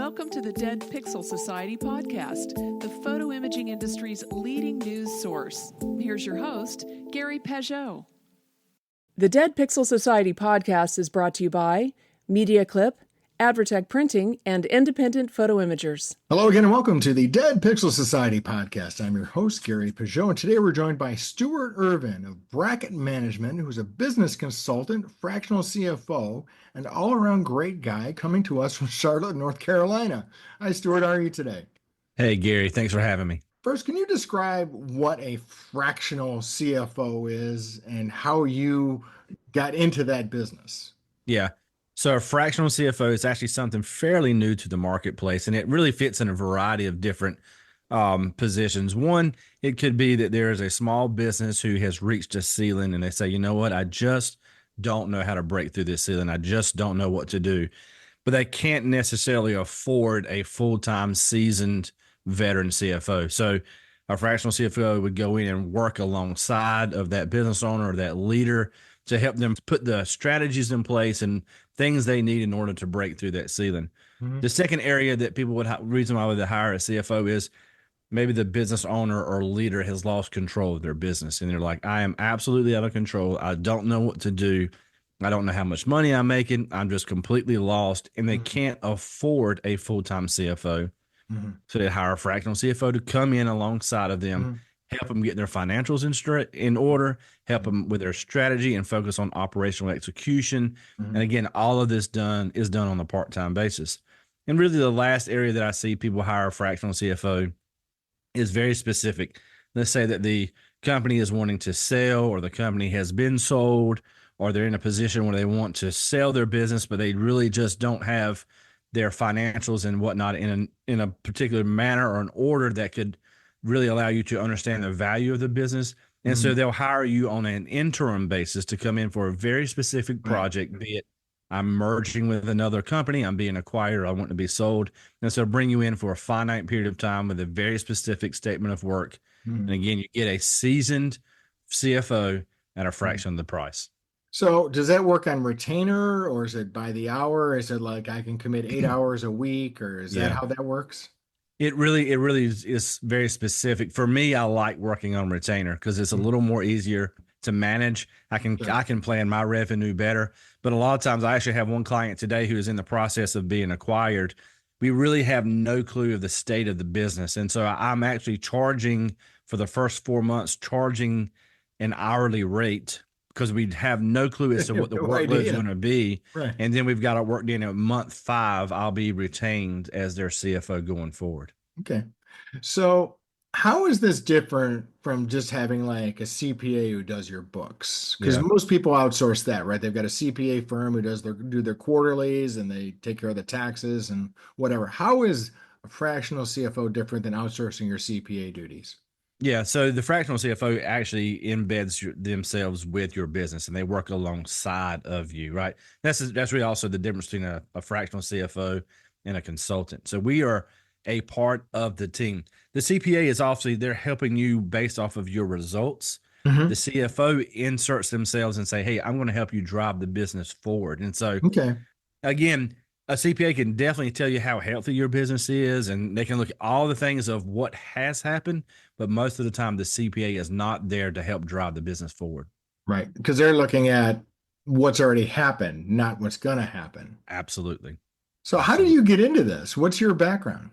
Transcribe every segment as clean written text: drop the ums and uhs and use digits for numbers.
Welcome to the Dead Pixel Society podcast, the photo imaging industry's leading news source. Here's your host, Gary Peugeot. The Dead Pixel Society podcast is brought to you by Mediaclip, Advertech Printing, and Independent Photo Imagers. Hello again and welcome to the Dead Pixel Society podcast. I'm your host, Gary Peugeot, and today we're joined by Stewart Ervin of Bracket Management, who's a business consultant, fractional CFO, and all-around great guy coming to us from Charlotte, North Carolina. Hi, Stewart. How are you today? Hey, Gary. Thanks for having me. First, can you describe what a fractional CFO is and how you got into that business? Yeah. So a fractional CFO is actually something fairly new to the marketplace, and it really fits in a variety of different positions. One, it could be that there is a small business who has reached a ceiling and they say, you know what, I just don't know how to break through this ceiling. I just don't know what to do. But they can't necessarily afford a full-time seasoned veteran CFO. So a fractional CFO would go in and work alongside of that business owner or that leader to help them put the strategies in place and things they need in order to break through that ceiling. Mm-hmm. The second area that people would reason why would hire a CFO is maybe the business owner or leader has lost control of their business. And they're like, I am absolutely out of control. I don't know what to do. I don't know how much money I'm making. I'm just completely lost. And they can't afford a full-time CFO. Mm-hmm. So they hire a fractional CFO to come in alongside of them, help them get their financials in order, help them with their strategy and focus on operational execution. And again, all of this is done on a part-time basis. And really the last area that I see people hire a fractional CFO is very specific. Let's say that the company is wanting to sell, or the company has been sold, or they're in a position where they want to sell their business, but they really just don't have their financials and whatnot in a particular manner or an order that could really allow you to understand the value of the business. And so they'll hire you on an interim basis to come in for a very specific project, be it I'm merging with another company, I'm being acquired, I want to be sold. And so bring you in for a finite period of time with a very specific statement of work. And again, you get a seasoned CFO at a fraction of the price. So does that work on retainer, or is it by the hour? Is it like I can commit 8 hours a week, or is that how that works? It really is very specific. For me, I like working on retainer because it's a little more easier to manage. I can plan my revenue better. But a lot of times I actually have one client today who is in the process of being acquired. We really have no clue of the state of the business. And so I'm actually charging for the first 4 months, charging an hourly rate because we have no clue as to what the workload is going to be. Right. And then we've got it worked in at month 5. I'll be retained as their CFO going forward. Okay. So how is this different from just having like a CPA who does your books? Because most people outsource that, right? They've got a CPA firm who do their quarterlies and they take care of the taxes and whatever. How is a fractional CFO different than outsourcing your CPA duties? Yeah, so the fractional CFO actually embeds themselves with your business, and they work alongside of you, right? That's really also the difference between a fractional CFO and a consultant. So we are a part of the team. The CPA is obviously, they're helping you based off of your results. The CFO inserts themselves and say, hey, I'm going to help you drive the business forward. And so, again, a CPA can definitely tell you how healthy your business is, and they can look at all the things of what has happened, but most of the time the CPA is not there to help drive the business forward. Right, because they're looking at what's already happened, not what's going to happen. Absolutely. So how did you get into this? What's your background?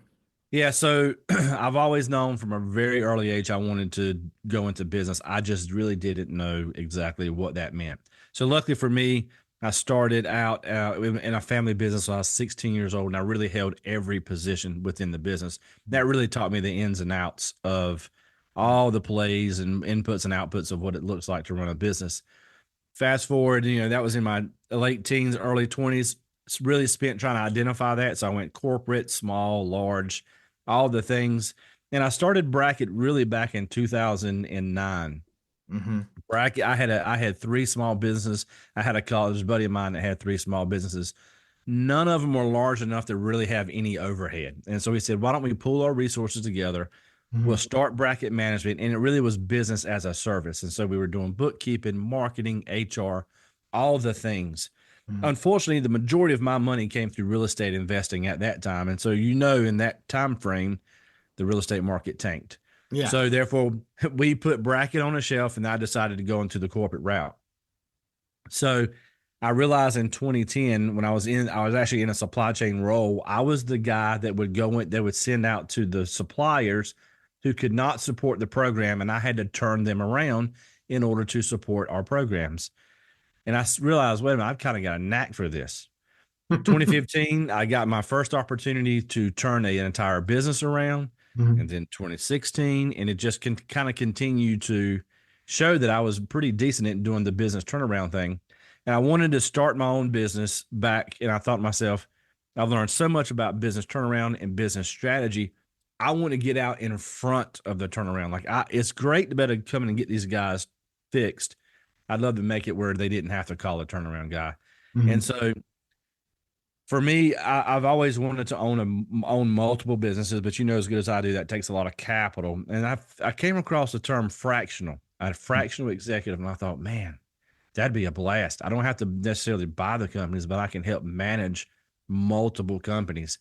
Yeah, so I've always known from a very early age I wanted to go into business. I just really didn't know exactly what that meant. So luckily for me, I started out in a family business when I was 16 years old, and I really held every position within the business. That really taught me the ins and outs of all the plays and inputs and outputs of what it looks like to run a business. Fast forward, that was in my late teens, early 20s, really spent trying to identify that. So I went corporate, small, large, all the things. And I started Bracket really back in 2009. Bracket, I had 3 small businesses. I had a college buddy of mine that had 3 small businesses. None of them were large enough to really have any overhead. And so we said, why don't we pool our resources together? We'll start Bracket Management. And it really was business as a service. And so we were doing bookkeeping, marketing, HR, all the things. Unfortunately, the majority of my money came through real estate investing at that time. And so, in that time frame, the real estate market tanked. Yeah. So therefore, we put Bracket on a shelf, and I decided to go into the corporate route. So I realized in 2010, when I was actually in a supply chain role, I was the guy that would send out to the suppliers who could not support the program, and I had to turn them around in order to support our programs. And I realized, wait a minute, I've kind of got a knack for this. 2015, I got my first opportunity to turn an entire business around. And then 2016, and it just kind of continued to show that I was pretty decent at doing the business turnaround thing. And I wanted to start my own business back. And I thought to myself, I've learned so much about business turnaround and business strategy. I want to get out in front of the turnaround. It's great to be able to come in and get these guys fixed. I'd love to make it where they didn't have to call a turnaround guy. And so for me, I've always wanted to own multiple businesses, but as good as I do, that takes a lot of capital. And I came across the term fractional. I had a fractional executive, and I thought, man, that'd be a blast. I don't have to necessarily buy the companies, but I can help manage multiple companies.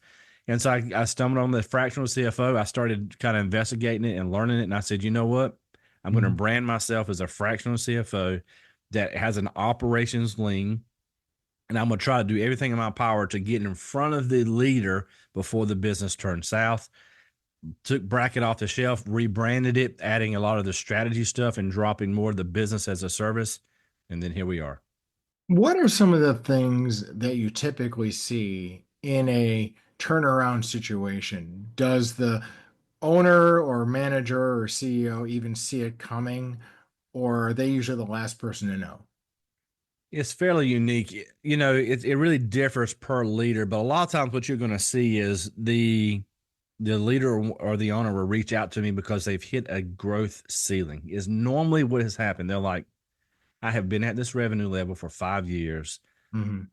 And so I stumbled on the fractional CFO. I started kind of investigating it and learning it. And I said, you know what? I'm going to brand myself as a fractional CFO that has an operations lean. And I'm going to try to do everything in my power to get in front of the leader before the business turns south. Took Bracket off the shelf, rebranded it, adding a lot of the strategy stuff and dropping more of the business as a service. And then here we are. What are some of the things that you typically see in a turnaround situation? Does the owner or manager or CEO even see it coming, or are they usually the last person to know? It's fairly unique. It really differs per leader, but a lot of times what you're going to see is the leader or the owner will reach out to me because they've hit a growth ceiling is normally what has happened. They're like, I have been at this revenue level for 5 years.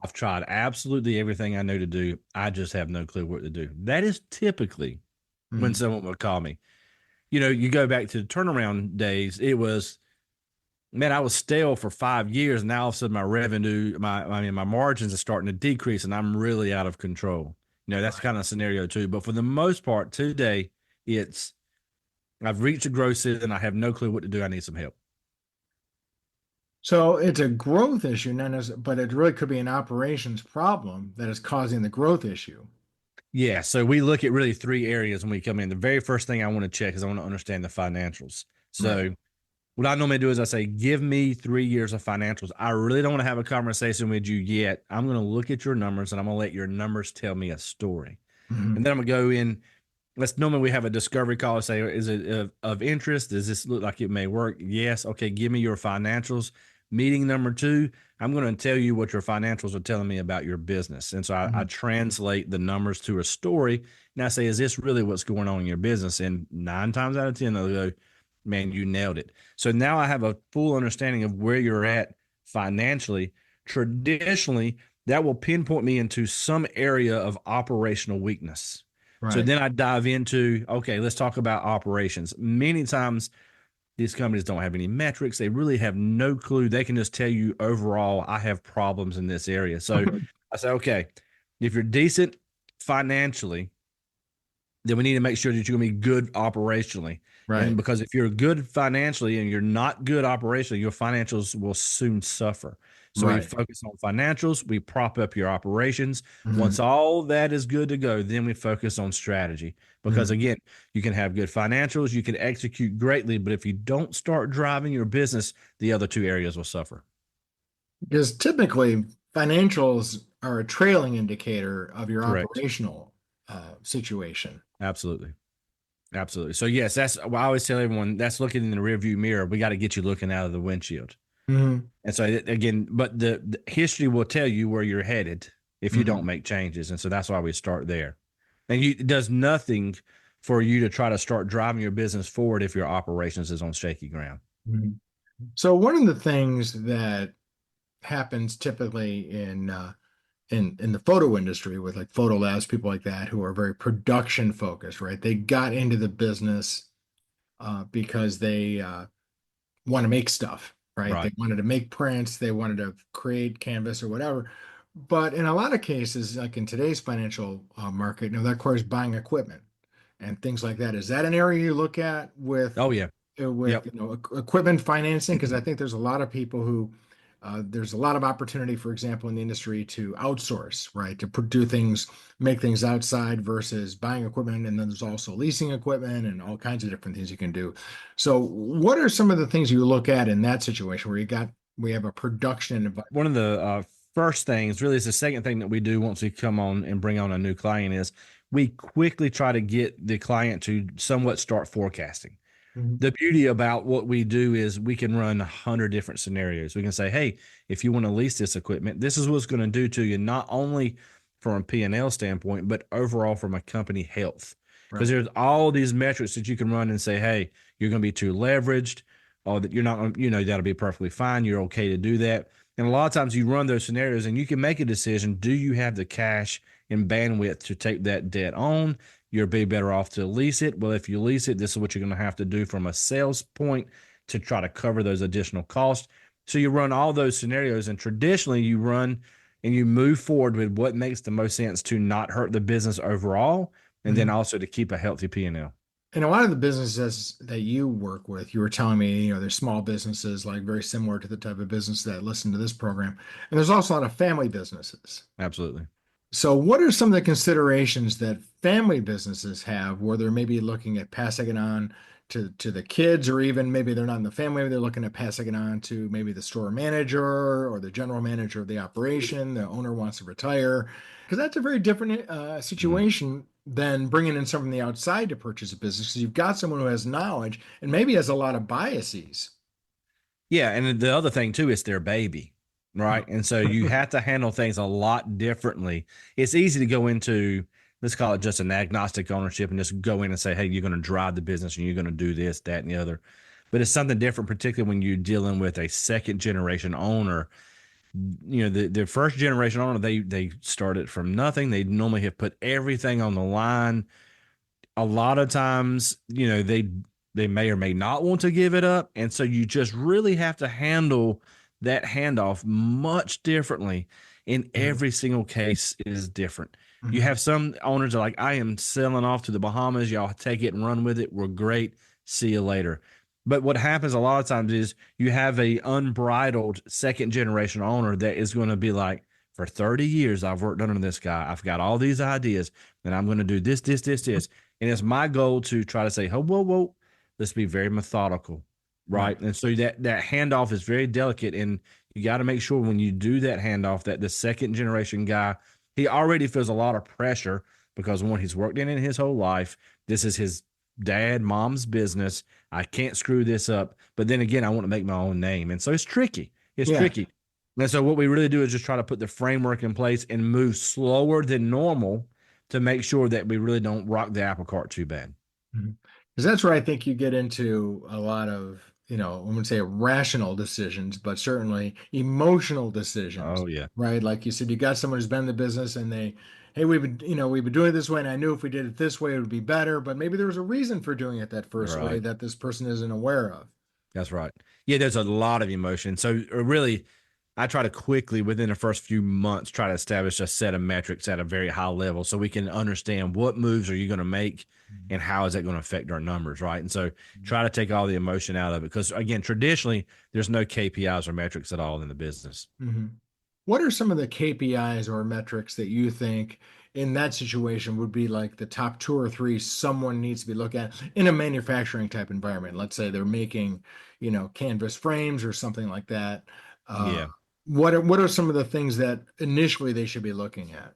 I've tried absolutely everything I know to do. I just have no clue what to do. That is typically when someone will call me. You go back to the turnaround days, it was, man, I was stale for 5 years. And now all of a sudden my revenue, my margins are starting to decrease and I'm really out of control. That's kind of a scenario too. But for the most part today, it's, I've reached a growth ceiling and I have no clue what to do. I need some help. So it's a growth issue, but it really could be an operations problem that is causing the growth issue. Yeah. So we look at really 3 areas when we come in. The very first thing I want to check is I want to understand the financials. So what I normally do is I say, give me 3 years of financials. I really don't want to have a conversation with you yet. I'm going to look at your numbers and I'm going to let your numbers tell me a story. And then I'm going to go in. Normally we have a discovery call and say, is it of interest? Does this look like it may work? Yes. Okay. Give me your financials. Meeting number 2, I'm going to tell you what your financials are telling me about your business. And so I translate the numbers to a story and I say, is this really what's going on in your business? And 9 times out of 10, they'll go, man, you nailed it. So now I have a full understanding of where you're at financially. Traditionally, that will pinpoint me into some area of operational weakness. So then I dive into, okay, let's talk about operations. Many times these companies don't have any metrics. They really have no clue. They can just tell you overall, I have problems in this area. So I say, okay, if you're decent financially, then we need to make sure that you're going to be good operationally. And because if you're good financially and you're not good operationally, your financials will soon suffer. So we focus on financials, we prop up your operations. Once all that is good to go, then we focus on strategy. Because again, you can have good financials, you can execute greatly, but if you don't start driving your business, the other 2 areas will suffer. Because typically financials are a trailing indicator of your Correct. operational situation. Absolutely. Absolutely. So yes, that's what I always tell everyone, that's looking in the rearview mirror. We got to get you looking out of the windshield. And so again, but the history will tell you where you're headed if you don't make changes. And so that's why we start there. And it does nothing for you to try to start driving your business forward if your operations is on shaky ground. So one of the things that happens typically in the photo industry with like photo labs, people like that who are very production focused, right? They got into the business because they want to make stuff, right? They wanted to make prints, they wanted to create canvas or whatever. But in a lot of cases, like in today's financial market, that requires buying equipment and things like that. Is that an area you look at with Oh yeah. Yep. equipment financing? Because I think there's a lot of people who there's a lot of opportunity, for example, in the industry to outsource, right? To do things, make things outside versus buying equipment, and then there's also leasing equipment and all kinds of different things you can do. So, what are some of the things you look at in that situation where we have a production environment? One of the first things, really, is the second thing that we do once we come on and bring on a new client is we quickly try to get the client to somewhat start forecasting. Mhm. The beauty about what we do is we can run 100 different scenarios. We can say, hey, if you want to lease this equipment, this is what's going to do to you, not only from a P&L standpoint, but overall from a company health. Because Right. there's all these metrics that you can run and say, hey, you're going to be too leveraged, or that you're not, that'll be perfectly fine. You're okay to do that. And a lot of times you run those scenarios and you can make a decision. Do you have the cash and bandwidth to take that debt on? You'll be better off to lease it. Well, if you lease it, this is what you're going to have to do from a sales point to try to cover those additional costs. So you run all those scenarios, and traditionally you run and you move forward with what makes the most sense to not hurt the business overall, and then Mhm. also to keep a healthy P&L. And a lot of the businesses that you work with, you were telling me, they're small businesses, like very similar to the type of business that listen to this program. And there's also a lot of family businesses. Absolutely. So, what are some of the considerations that family businesses have where they're maybe looking at passing it on to the kids, or even maybe they're not in the family, they're looking at passing it on to maybe the store manager or the general manager of the operation, the owner wants to retire? Because that's a very different Mhm. situation than bringing in someone from the outside to purchase a business. Because you've got someone who has knowledge and maybe has a lot of biases. Yeah, and the other thing too is their baby, right? And so you have to handle things a lot differently. It's easy to go into, let's call it just an agnostic ownership, and just go in and say, hey, you're going to drive the business and you're going to do this, that, and the other. But it's something different, particularly when you're dealing with a second generation owner. The first generation owner, they started from nothing. They normally have put everything on the line. A lot of times, they may or may not want to give it up. And so you just really have to handle that handoff much differently. In Mhm. every single case is different. You Mhm. have some owners that are like, I am selling off to the Bahamas. Y'all take it and run with it. We're great. See you later. But what happens a lot of times is you have a unbridled second generation owner that is going to be like, for 30 years, I've worked under this guy. I've got all these ideas, and I'm going to do this, this, this, this. And it's my goal to try to say, oh, whoa, whoa, let's be very methodical, Right. right? And so that handoff is very delicate, and you got to make sure when you do that handoff that the second generation guy, he already feels a lot of pressure because one, he's worked in it his whole life. This is his dad, mom's business. I can't screw this up. But then again, I want to make my own name, and so it's tricky. It's Yeah. tricky. And so what we really do is just try to put the framework in place and move slower than normal to make sure that we really don't rock the apple cart too bad. Because that's where I think you get into a lot of, I wouldn't say rational decisions, but certainly emotional decisions, Oh yeah. right? Like you said, you got someone who's been in the business and hey, we've been doing it this way, and I knew if we did it this way, it would be better, but maybe there was a reason for doing it that first way Right. that this person isn't aware of. That's right. Yeah, there's a lot of emotion. So really, I try to quickly within the first few months try to establish a set of metrics at a very high level so we can understand what moves are you going to make and how is that going to affect our numbers, right? And so try to take all the emotion out of it because again, traditionally there's no KPIs or metrics at all in the business. Mhm. What are some of the KPIs or metrics that you think in that situation would be like the top two or three someone needs to be looking at in a manufacturing type environment? Let's say they're making, canvas frames or something like that. Uh, Yeah. what are some of the things that initially they should be looking at?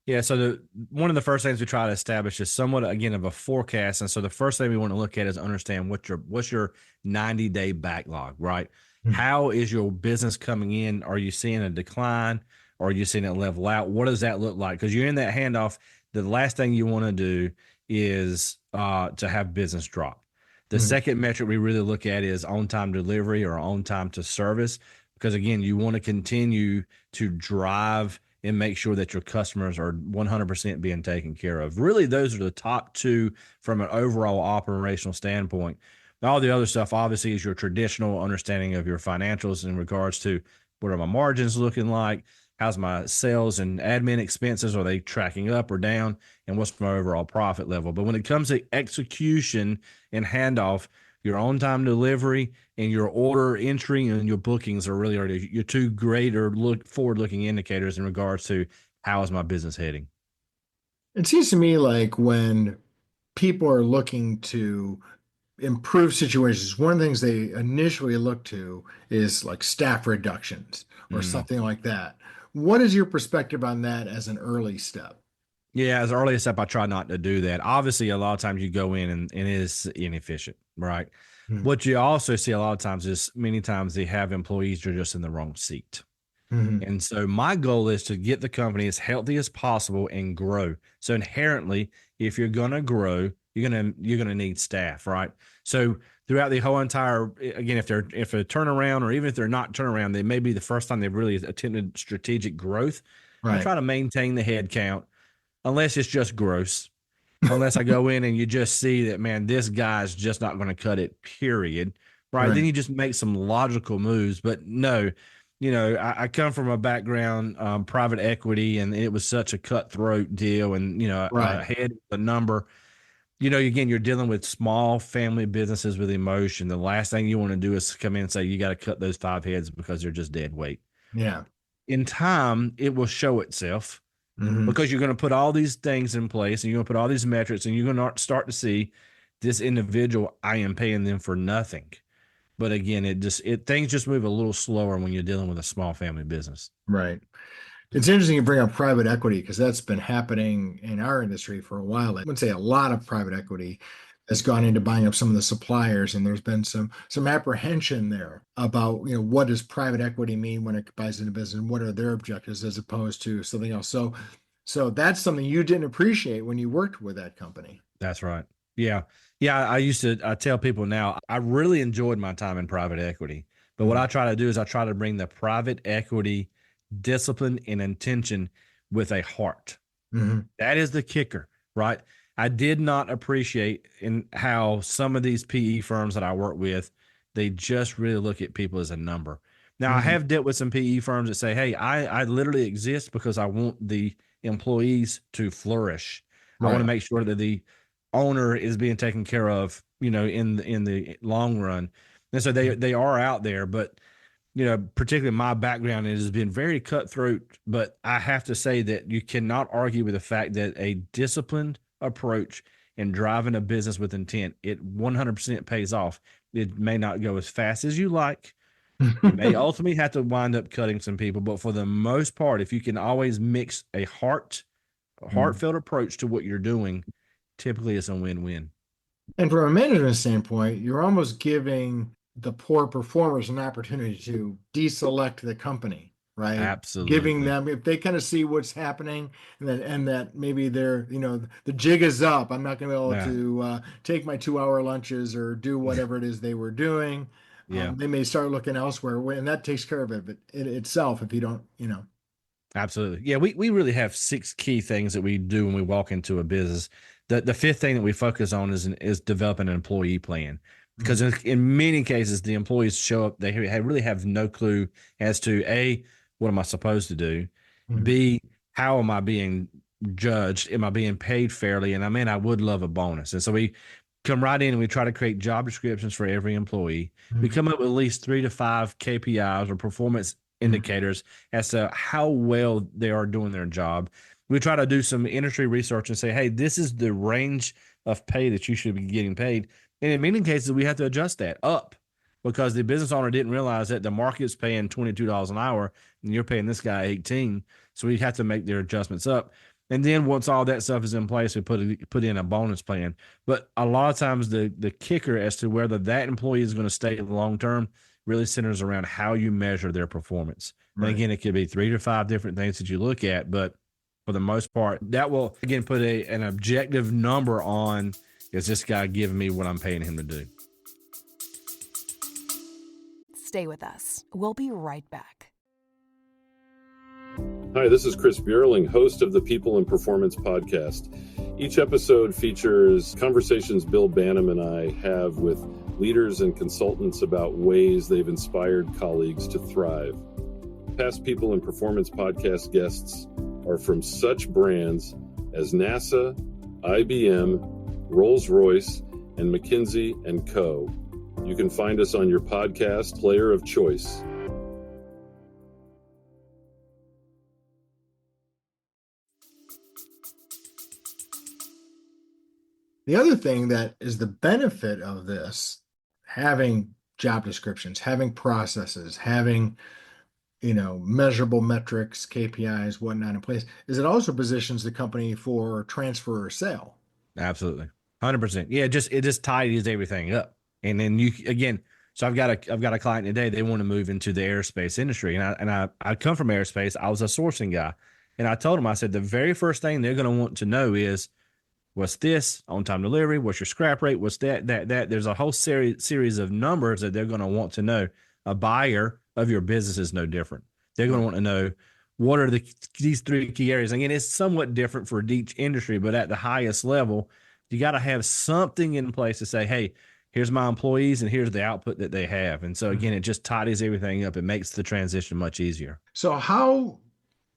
Yeah, so one of the first things we try to establish is somewhat again of a forecast, and so the first thing we want to look at is understand what's your 90-day backlog, right? Hmm. How is your business coming in? Are you seeing a decline? Or are you seeing it level out? What does that look like? Because you're in that handoff. The last thing you want to do is to have business drop. The Hmm. second metric we really look at is on time delivery or on time to service, because again, you want to continue to drive and make sure that your customers are 100% being taken care of. Really, those are the top two from an overall operational standpoint. All the other stuff, obviously, is your traditional understanding of your financials in regards to what are my margins looking like? How's my sales and admin expenses? Are they tracking up or down? And what's my overall profit level? But when it comes to execution and handoff, your on-time delivery and your order entry and your bookings are really your two greater forward-looking indicators in regards to how is my business heading. It seems to me like when people are looking to improve situations, one of the things they initially look to is like staff reductions or something like that. What is your perspective on that as an early step? Yeah, as early a step, I try not to do that. Obviously, a lot of times you go in and it is inefficient, right? What you also see a lot of times is many times they have employees who are just in the wrong seat. And so my goal is to get the company as healthy as possible and grow. So inherently, if you're going to grow, you're going to need staff, right? So throughout the whole entire, again, if a turnaround, or even if they're not turnaround, they may be the first time they've really attempted strategic growth. I try to maintain the head count unless it's just gross. Unless I go in and you just see that, man, this guy's just not going to cut it, period. Right. Then you just make some logical moves. But no, I come from a background, private equity, and it was such a cutthroat deal. And, ahead of the number, again, you're dealing with small family businesses with emotion. The last thing you want to do is come in and say, you got to cut those 5 heads because they're just dead weight. Yeah. In time, it will show itself. Because you're going to put all these things in place and you're going to put all these metrics and you're going to start to see this individual, I am paying them for nothing. But again, things just move a little slower when you're dealing with a small family business. Right. It's interesting you bring up private equity because that's been happening in our industry for a while. I would say a lot of private equity has gone into buying up some of the suppliers, and there's been some apprehension there about what does private equity mean when it buys into business, and what are their objectives as opposed to something else. So that's something you didn't appreciate when you worked with that company. That's right. Yeah. I tell people now, I really enjoyed my time in private equity, but what I try to do is I try to bring the private equity discipline and intention with a heart. That is the kicker, right? I did not appreciate in how some of these PE firms that I work with, they just really look at people as a number. Now, I have dealt with some PE firms that say, hey, I literally exist because I want the employees to flourish. I want to make sure that the owner is being taken care of, in the long run. And so they are out there, but particularly my background, it has been very cutthroat, but I have to say that you cannot argue with the fact that a disciplined approach and driving a business with intent, it 100% pays off. It may not go as fast as you like. You may ultimately have to wind up cutting some people, but for the most part, if you can always mix a heartfelt approach to what you're doing, typically it's a win-win. And from a management standpoint, you're almost giving the poor performers an opportunity to deselect the company, right? Absolutely. Giving them, if they kind of see what's happening and that maybe they're, the jig is up, I'm not going to be able to take my 2-hour lunches or do whatever it is they were doing. They may start looking elsewhere, and that takes care of it itself if you don't, Absolutely. Yeah, we really have 6 key things that we do when we walk into a business. The 5th thing that we focus on is developing an employee plan. Because in many cases, the employees show up, they really have no clue as to A, what am I supposed to do? B, how am I being judged? Am I being paid fairly? And I would love a bonus. And so we come right in and we try to create job descriptions for every employee. We come up with at least 3 to 5 KPIs or performance indicators as to how well they are doing their job. We try to do some industry research and say, hey, this is the range of pay that you should be getting paid. And in many cases, we have to adjust that up because the business owner didn't realize that the market's paying $22 an hour and you're paying this guy $18. So we have to make their adjustments up. And then once all that stuff is in place, we put in a bonus plan. But a lot of times the kicker as to whether that employee is going to stay long term really centers around how you measure their performance. And again, it could be 3 to 5 different things that you look at, but for the most part, that will again put an objective number on, is this guy giving me what I'm paying him to do? Stay with us. We'll be right back. Hi, this is Chris Bierling, host of the People and Performance podcast. Each episode features conversations Bill Banham and I have with leaders and consultants about ways they've inspired colleagues to thrive. Past People in Performance podcast guests are from such brands as NASA, IBM, Rolls-Royce, and McKinsey & Co. You can find us on your podcast player of choice. The other thing that is the benefit of this, having job descriptions, having processes, having, measurable metrics, KPIs, whatnot in place, is it also positions the company for transfer or sale. Absolutely. 100%. Yeah. It just tidies everything up. And then so I've got a client today, they want to move into the aerospace industry. And I come from aerospace. I was a sourcing guy. And I told them, I said, the very first thing they're going to want to know is, what's this on time delivery? What's your scrap rate? What's that? There's a whole series of numbers that they're going to want to know. A buyer of your business is no different. They're going to want to know, what are these three key areas? Again, it's somewhat different for each industry, but at the highest level, you got to have something in place to say, hey, here's my employees and here's the output that they have. And so again, it just tidies everything up. It makes the transition much easier. So how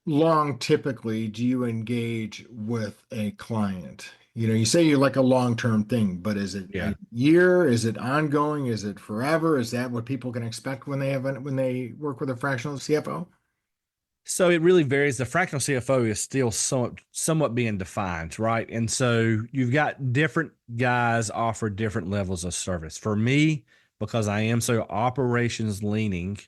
long typically do you engage with a client? You say you like a long-term thing, but is it a year? Is it ongoing? Is it forever? Is that what people can expect when they work with a fractional CFO? So it really varies. The fractional CFO is still somewhat being defined, right? And so you've got different guys offer different levels of service. For me, because I am so operations leaning,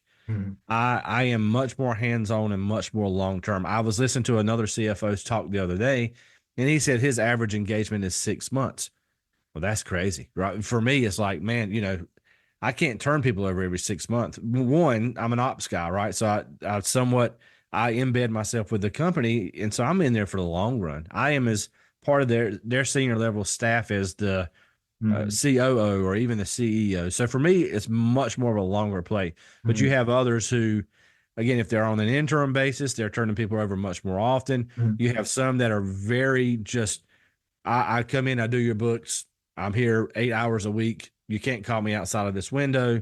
I am much more hands-on and much more long-term. I was listening to another CFO's talk the other day, and he said his average engagement is 6 months. Well, that's crazy, right? For me, it's like, man, I can't turn people over every 6 months. One, I'm an ops guy, right? So I embed myself with the company, and so I'm in there for the long run. I am as part of their senior level staff as the COO or even the CEO. So for me, it's much more of a longer play. But you have others who, again, if they're on an interim basis, they're turning people over much more often. You have some that are very just, I come in, I do your books. I'm here 8 hours a week. You can't call me outside of this window,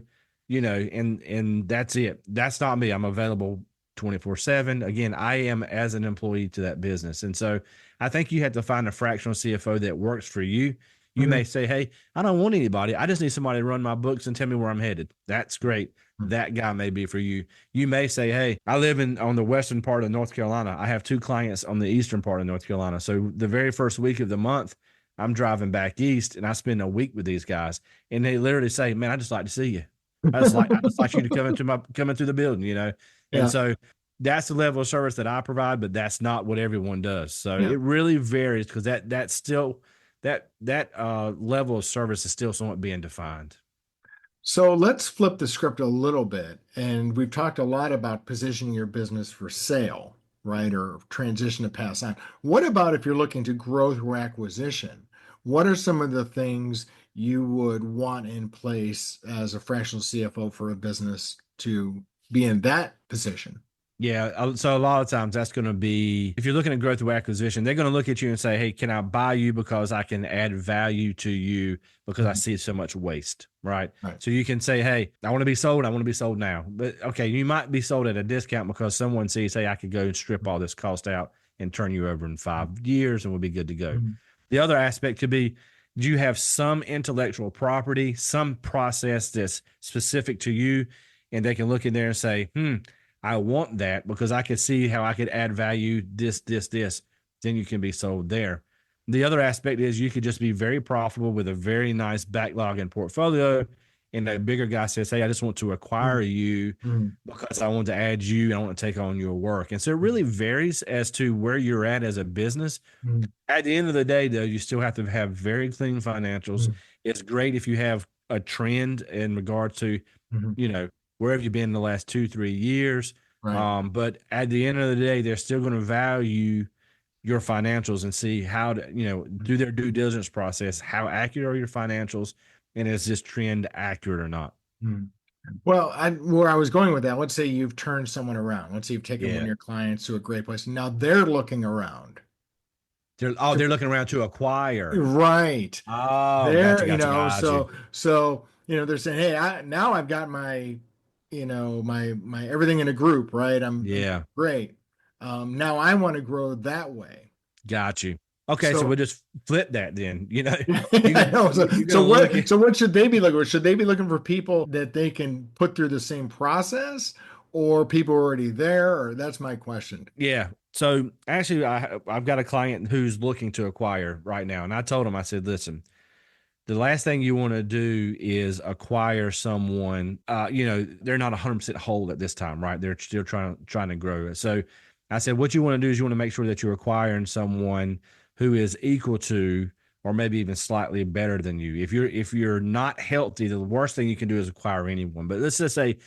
and that's it. That's not me. I'm available 24/7. Again, I am as an employee to that business. And so I think you have to find a fractional CFO that works for you. You may say, hey, I don't want anybody. I just need somebody to run my books and tell me where I'm headed. That's great. That guy may be for you. You may say, hey, I live on the western part of North Carolina. I have 2 clients on the eastern part of North Carolina. So the very first week of the month, I'm driving back east and I spend a week with these guys. And they literally say, man, I just like to see you. I just like you to come into the building, And so that's the level of service that I provide, but that's not what everyone does. So it really varies, because that's still that level of service is still somewhat being defined. So let's flip the script a little bit. And we've talked a lot about positioning your business for sale, right? Or transition to pass on. What about if you're looking to grow through acquisition? What are some of the things you would want in place as a fractional CFO for a business to be in that position? Yeah. So a lot of times that's going to be, if you're looking at growth through acquisition, they're going to look at you and say, hey, can I buy you because I can add value to you because I see so much waste, right? So you can say, hey, I want to be sold. I want to be sold now. But okay, you might be sold at a discount because someone sees, hey, I could go and strip all this cost out and turn you over in 5 years and we'll be good to go. The other aspect could be, do you have some intellectual property, some process that's specific to you? And they can look in there and say, I want that because I could see how I could add value, this. Then you can be sold there. The other aspect is you could just be very profitable with a very nice backlog and portfolio. And a bigger guy says, hey, I just want to acquire you because I want to add you and I want to take on your work. And so it really varies as to where you're at as a business. At the end of the day, though, you still have to have very clean financials. It's great if you have a trend in regard to, where have you been in the last 2-3 years? But at the end of the day, they're still going to value your financials and see how to, do their due diligence process. How accurate are your financials? And is this trend accurate or not? Well, where I was going with that, let's say you've turned someone around. Let's say you've taken one of your clients to a great place. Now they're looking around. They're looking around to acquire. Right. Oh, they're, gotcha. so they're saying, hey, now I've got my my everything in a group, right? I'm great. Now I want to grow that way. Got you. Okay, so So we'll just flip that then. I know. So what should they be looking for? Should they be looking for people that they can put through the same process, or people already there? Or that's my question. Yeah. So actually, I've got a client who's looking to acquire right now, and I told him, I said, listen, the last thing you want to do is acquire someone. They're not 100% whole at this time, right? They're still trying to grow it. So I said, what you want to do is you want to make sure that you're acquiring someone who is equal to, or maybe even slightly better than you. If you're not healthy, the worst thing you can do is acquire anyone. But let's just say,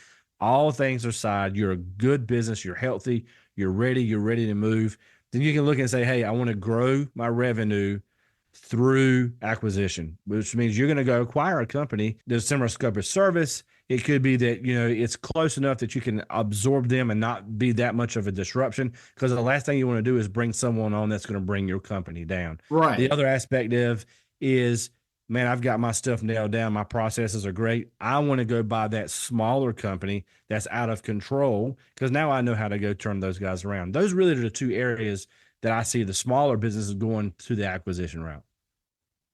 all things aside, you're a good business, you're healthy, you're ready to move. Then you can look and say, hey, I want to grow my revenue through acquisition, which means you're going to go acquire a company. There's similar scope of service. It could be that, it's close enough that you can absorb them and not be that much of a disruption, because the last thing you want to do is bring someone on that's going to bring your company down. Right. The other aspect is, man, I've got my stuff nailed down. My processes are great. I want to go buy that smaller company that's out of control, because now I know how to go turn those guys around. Those really are the two areas that I see the smaller businesses going to the acquisition route.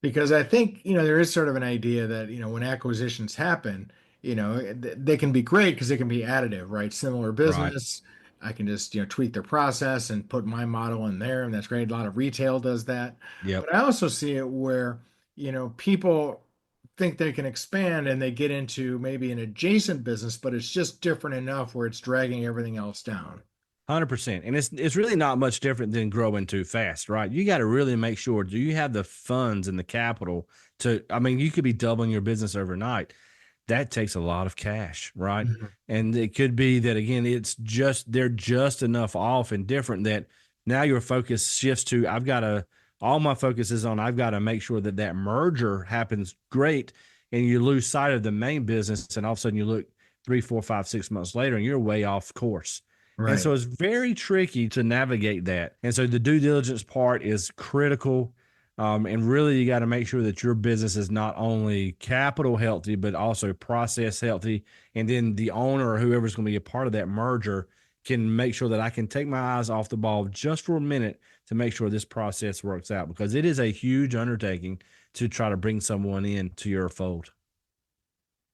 Because I think, there is sort of an idea that, when acquisitions happen, they can be great because they can be additive, right? Similar business. Right. I can just, tweak their process and put my model in there, and that's great. A lot of retail does that. Yep. But I also see it where, people think they can expand and they get into maybe an adjacent business, but it's just different enough where it's dragging everything else down. 100%. And it's really not much different than growing too fast, right? You got to really make sure, do you have the funds and the capital you could be doubling your business overnight. That takes a lot of cash, right? Mm-hmm. And it could be that, again, they're just enough off and different that now your focus shifts to, all my focus is on, I've got to make sure that merger happens great, and you lose sight of the main business, and all of a sudden you look 3, 4, 5, 6 months later and you're way off course. Right. And so it's very tricky to navigate that. And so the due diligence part is critical. And really, you got to make sure that your business is not only capital healthy, but also process healthy. And then the owner or whoever's going to be a part of that merger can make sure that I can take my eyes off the ball just for a minute to make sure this process works out, because it is a huge undertaking to try to bring someone into your fold.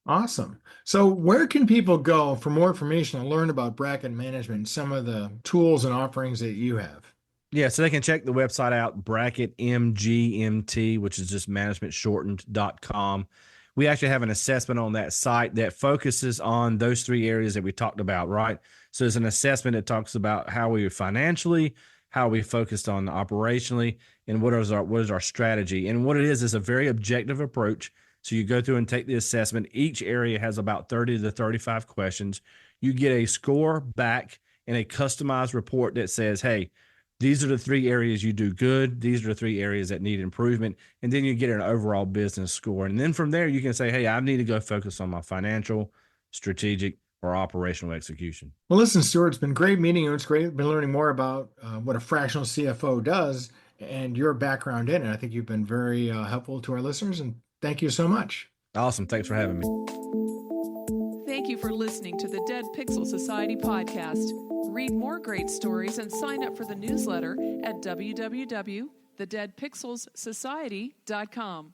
Awesome. So where can people go for more information and learn about bracket management and some of the tools and offerings that you have? Yeah, so they can check the website out, bracketmgmt, which is just managementshortened.com. We actually have an assessment on that site that focuses on those 3 areas that we talked about, right? So there's an assessment that talks about how we are financially, how we focused on operationally, and what is our strategy. And what it is a very objective approach. So you go through and take the assessment. Each area has about 30 to 35 questions. You get a score back and a customized report that says, hey, these are the 3 areas you do good. These are the 3 areas that need improvement. And then you get an overall business score. And then from there, you can say, hey, I need to go focus on my financial, strategic, or operational execution. Well, listen, Stewart, it's been great meeting you. It's great. Been learning more about what a fractional CFO does and your background in it. I think you've been very helpful to our listeners, and thank you so much. Awesome. Thanks for having me. Thank you for listening to the Dead Pixel Society podcast. Read more great stories and sign up for the newsletter at www.thedeadpixelssociety.com.